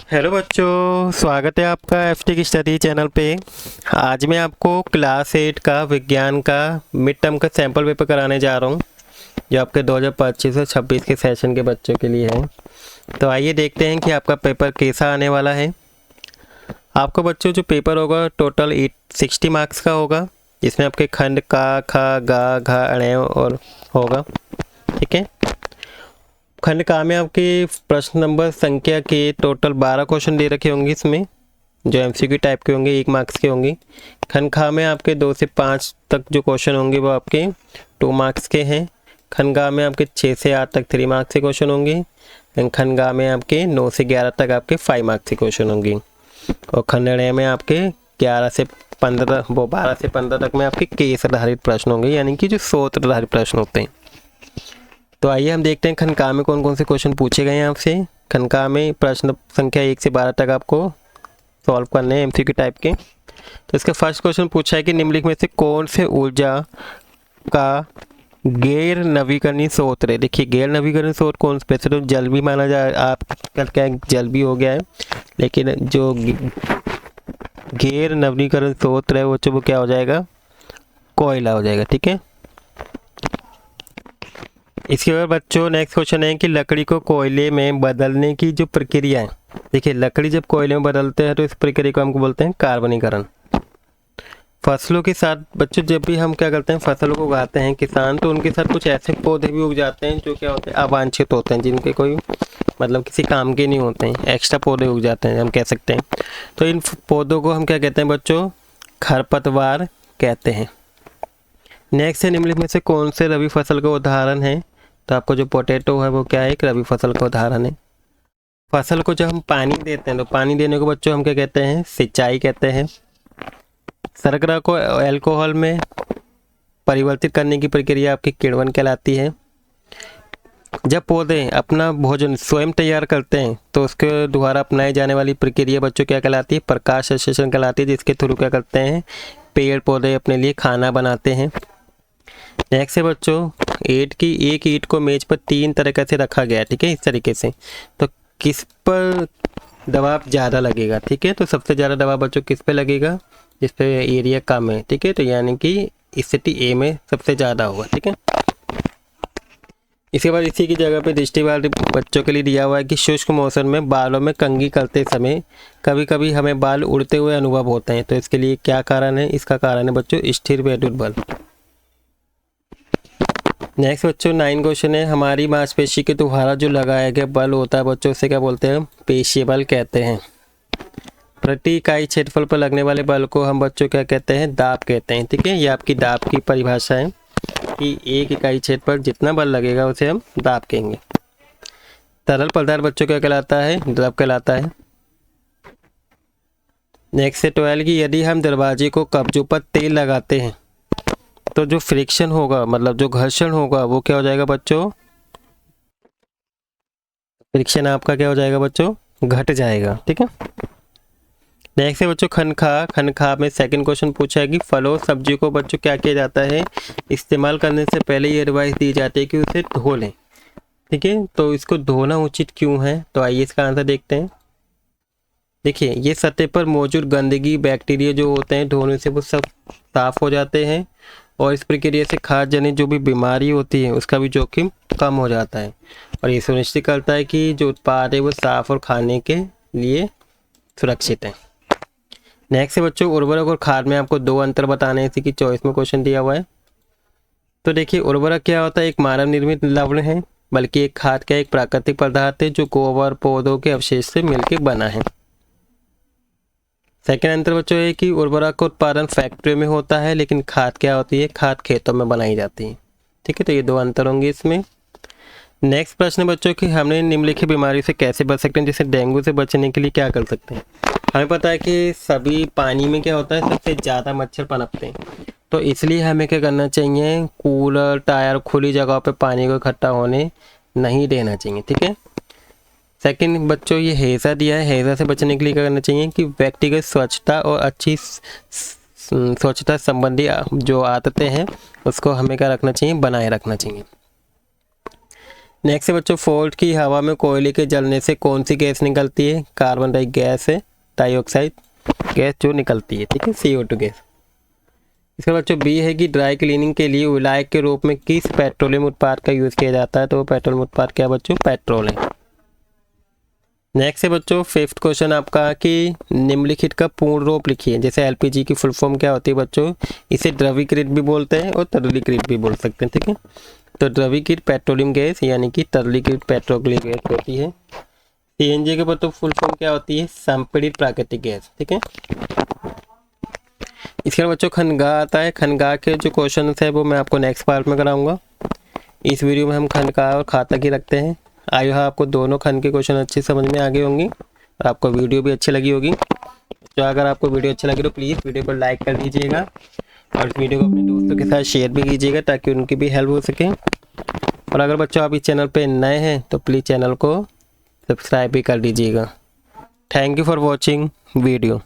Hello बच्चों, स्वागत है आपका एफटी की स्टडी चैनल पे। आज मैं आपको क्लास 8 का विज्ञान का मिड टर्म का सैम्पल पेपर कराने जा रहा हूँ, जो आपके 2025 से 26 के सेशन के बच्चों के लिए है। तो आइए देखते हैं कि आपका पेपर कैसा आने वाला है। आपको बच्चों जो पेपर होगा टोटल 60 मार्क्स का होगा, जिसमें आपके खंड का, ख, गा, घ, अण और होगा। ठीक है। खंड का में आपके प्रश्न नंबर संख्या के टोटल 12 क्वेश्चन दे रखे होंगे इसमें, जो एमसीक्यू टाइप के होंगे, 1 मार्क्स के होंगे। खंड खा में आपके 2 से 5 तक जो क्वेश्चन होंगे वो आपके 2 मार्क्स के हैं। खंड गा में आपके 6 से 8 तक 3 मार्क्स के क्वेश्चन होंगे। खंड गा में आपके 9 से 11 तक आपके 5 मार्क्स के क्वेश्चन होंगे। और खंड ण में आपके 11 से 15 वो 12 से 15 तक में आपके केस आधारित प्रश्न होंगे, यानी कि जो सूत्र आधारित प्रश्न होते हैं। तो आइए हम देखते हैं खंड का में कौन कौन से क्वेश्चन पूछे गए हैं आपसे। खंड का में प्रश्न संख्या 1 से 12 तक आपको सॉल्व करने हैं एमसीक्यू टाइप के। तो इसका फर्स्ट क्वेश्चन पूछा है कि निम्नलिखित में से कौन से ऊर्जा का गैर नवीकरणीय स्रोत है। देखिए, गैर नवीकरणीय स्रोत कौन से, वैसे तो जल भी माना जाए, आजकल क्या जल भी हो गया है, लेकिन जो गैर नवीकरण स्रोत है वो क्या हो जाएगा, कोयला हो जाएगा। ठीक है। इसके बाद बच्चों नेक्स्ट क्वेश्चन है कि लकड़ी को कोयले में बदलने की जो प्रक्रिया है। देखिए, लकड़ी जब कोयले में बदलते हैं तो इस प्रक्रिया को हमको बोलते हैं कार्बनीकरण। फसलों के साथ बच्चों जब भी हम क्या करते हैं, फसलों को उगाते हैं किसान, तो उनके साथ कुछ ऐसे पौधे भी उग जाते हैं जो क्या होते हैं, अवांछित होते हैं, जिनके कोई मतलब किसी काम के नहीं होते हैं, एक्स्ट्रा पौधे उग जाते हैं हम कह सकते हैं। तो इन पौधों को हम क्या कहते हैं बच्चों, खरपतवार कहते हैं। नेक्स्ट है निम्नलिखित में से कौन से रबी फसल का उदाहरण है। तो आपको जो पोटैटो है वो क्या है, एक रबी फसल का उदाहरण है। फसल को जब हम पानी देते हैं तो पानी देने को बच्चों हम क्या कहते हैं, सिंचाई कहते हैं। शर्करा को अल्कोहल में परिवर्तित करने की प्रक्रिया आपकी किण्वन कहलाती है। जब पौधे अपना भोजन स्वयं तैयार करते हैं तो उसके द्वारा अपनाई जाने वाली प्रक्रिया बच्चों क्या कहलाती है, प्रकाश संश्लेषण कहलाती है, जिसके थ्रू क्या करते हैं, पेड़ पौधे अपने लिए खाना बनाते हैं। नेक्स्ट है बच्चों एक ईंट को मेज पर 3 तरीके से रखा गया है। ठीक है, इस तरीके से, तो किस पर दबाव ज़्यादा लगेगा। ठीक है, तो सबसे ज़्यादा दबाव बच्चों किस पे लगेगा, जिस पे एरिया कम है। ठीक है, तो यानी कि स्थिति ए में सबसे ज़्यादा होगा। ठीक है। इसके बाद इसी की जगह पे दृष्टिबाधित बच्चों के लिए दिया हुआ है कि शुष्क मौसम में बालों में कंघी करते समय कभी कभी हमें बाल उड़ते हुए अनुभव होते हैं। तो इसके लिए क्या कारण है, इसका कारण है बच्चों स्थिर वैद्युत बल। नेक्स्ट बच्चों 9 क्वेश्चन है, हमारी मांसपेशी के द्वारा जो लगाया गया बल होता है बच्चों, उसे क्या बोलते हैं, पेशीय बल कहते हैं। प्रति इकाई क्षेत्रफल पर लगने वाले बल को हम बच्चों क्या कहते हैं, दाब कहते हैं। ठीक है, ये आपकी दाब की परिभाषा है कि 1 इकाई क्षेत्र पर जितना बल लगेगा उसे हम दाब कहेंगे। तरल पदार्थ बच्चों क्या कहलाता है, द्रव कहलाता है। नेक्स्ट है 12 की यदि हम दरवाजे को कब्जों पर तेल लगाते हैं तो जो फ्रिक्शन होगा, मतलब जो घर्षण होगा, वो क्या हो जाएगा बच्चों, फ्रिक्शन आपका क्या हो जाएगा बच्चों, घट जाएगा। ठीक है। नेक्स्ट है बच्चों खंड खा में सेकंड क्वेश्चन पूछा है कि फलों सब्जी को बच्चों क्या किया जाता है, इस्तेमाल करने से पहले ये एडवाइस दी जाती है कि उसे धो लें। ठीक है, तो इसको धोना उचित क्यों है, तो आइए इसका आंसर देखते हैं। देखिए, ये सतह पर मौजूद गंदगी बैक्टीरिया जो होते हैं, धोने से वो सब साफ हो जाते हैं, और इस प्रक्रिया से खाद्य जनित जो भी बीमारी होती है उसका भी जोखिम कम हो जाता है, और ये सुनिश्चित करता है कि जो उत्पाद है वो साफ और खाने के लिए सुरक्षित है। नेक्स्ट है बच्चों उर्वरक और खाद में आपको 2 अंतर बताने हैं, इसी की चॉइस में क्वेश्चन दिया हुआ है। तो देखिए, उर्वरक क्या होता है, एक मानव निर्मित लवण है, बल्कि एक खाद का एक प्राकृतिक पदार्थ है जो गोबर पौधों के अवशेष से मिलकर बना है। सेकेंड अंतर बच्चों है कि उर्वरक का उत्पादन फैक्ट्री में होता है, लेकिन खाद क्या होती है, खाद खेतों में बनाई जाती है। ठीक है, तो ये 2 अंतर होंगे इसमें। नेक्स्ट प्रश्न बच्चों कि हमने निम्नलिखित बीमारी से कैसे बच सकते हैं, जैसे डेंगू से बचने के लिए क्या कर सकते हैं। हमें पता है कि सभी पानी में क्या होता है, सबसे ज़्यादा मच्छर पनपते हैं, तो इसलिए हमें क्या करना चाहिए, कूलर टायर खुली जगह पे पानी को इकट्ठा होने नहीं देना चाहिए। ठीक है। सेकंड बच्चों ये हैज़ा दिया है, हैज़ा से बचने के लिए क्या करना चाहिए कि व्यक्तिगत स्वच्छता और अच्छी स्वच्छता संबंधी जो आदतें हैं उसको हमें क्या रखना चाहिए, बनाए रखना चाहिए। नेक्स्ट है बच्चों फोर्ट की हवा में कोयले के जलने से कौन सी गैस निकलती है? कार्बन डाइऑक्साइड गैस जो निकलती है, ठीक है, CO2 गैस। इसका बच्चों बी है कि ड्राई क्लीनिंग के लिए विलायक के रूप में किस पेट्रोलियम उत्पाद का यूज़ किया जाता है? तो वो पेट्रोलियम उत्पाद क्या बच्चों? पेट्रोल है। नेक्स्ट है बच्चों फिफ्थ क्वेश्चन आपका कि निम्नलिखित का पूर्ण रूप लिखिए। जैसे LPG की फुल फॉर्म क्या होती है बच्चों? इसे द्रवीकृत भी बोलते हैं और तरलीकृत भी बोल सकते हैं, ठीक है। तो द्रवीकृत पेट्रोलियम गैस यानी कि तरलीकृत पेट्रोलियम गैस होती है। CNG के बच्चों फुल फॉर्म क्या होती है? संपीड़ित प्राकृतिक गैस, ठीक है। इसके बाद बच्चों खनगा आता है। खनगा के जो क्वेश्चन है वो मैं आपको नेक्स्ट पार्ट में कराऊंगा। इस वीडियो में हम खनगा और खातक ही रखते हैं। आई होप आपको दोनों खन के क्वेश्चन अच्छे समझ में आ गए होंगे और आपको वीडियो भी अच्छी लगी होगी। तो अगर आपको वीडियो अच्छा लगे तो प्लीज़ वीडियो को लाइक कर दीजिएगा और इस वीडियो को अपने दोस्तों के साथ शेयर भी कीजिएगा ताकि उनकी भी हेल्प हो सके। और अगर बच्चों आप इस चैनल पर नए हैं तो प्लीज़ चैनल को सब्सक्राइब भी कर दीजिएगा। Thank you for watching video.